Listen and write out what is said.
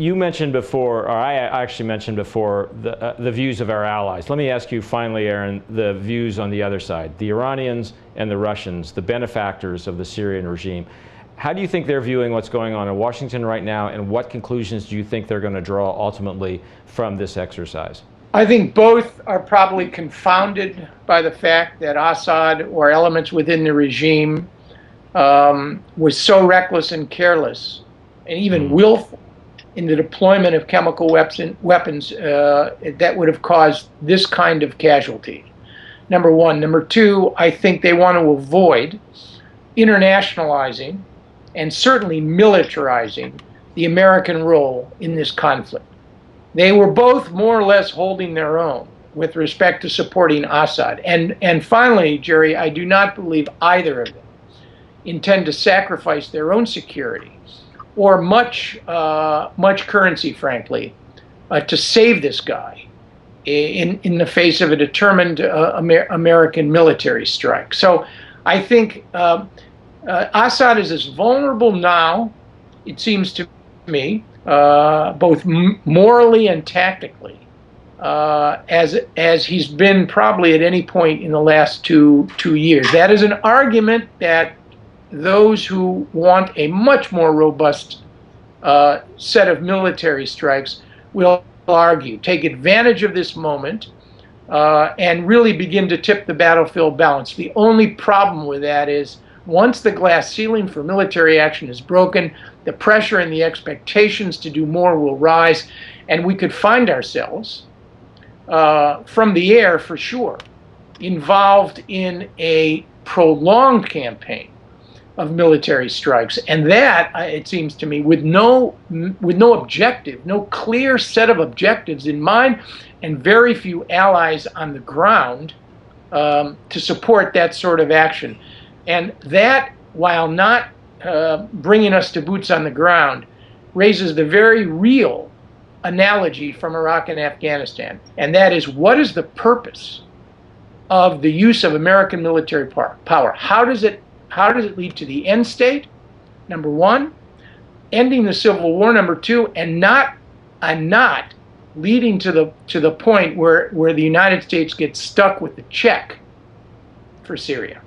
You mentioned before, or I actually mentioned before, the views of our allies. Let me ask you finally, Aaron, the views on the other side, the Iranians and the Russians, the benefactors of the Syrian regime. How do you think they're viewing what's going on in Washington right now, and what conclusions do you think they're going to draw ultimately from this exercise? I think both are probably confounded by the fact that Assad or elements within the regime was so reckless and careless and even willful in the deployment of chemical weapons that would have caused this kind of casualty. Number one. Number two, I think they want to avoid internationalizing and certainly militarizing the American role in this conflict. They were both more or less holding their own with respect to supporting Assad. And finally, Jerry, I do not believe either of them intend to sacrifice their own security or much currency, frankly, to save this guy in the face of a determined American military strike. So I think Assad is as vulnerable now, it seems to me, both morally and tactically, as he's been probably at any point in the last two years. That is an argument that those who want a much more robust set of military strikes will argue. Take advantage of this moment and really begin to tip the battlefield balance. The only problem with that is once the glass ceiling for military action is broken, the pressure and the expectations to do more will rise, and we could find ourselves, from the air for sure, involved in a prolonged campaign of military strikes. And that, it seems to me, with no objective, no clear set of objectives in mind, and very few allies on the ground to support that sort of action. And that, while not bringing us to boots on the ground, raises the very real analogy from Iraq and Afghanistan. And that is, what is the purpose of the use of American military power? How does it lead to the end state? Number one, ending the Civil War. Number two, and not leading to the point where the United States gets stuck with the check for Syria.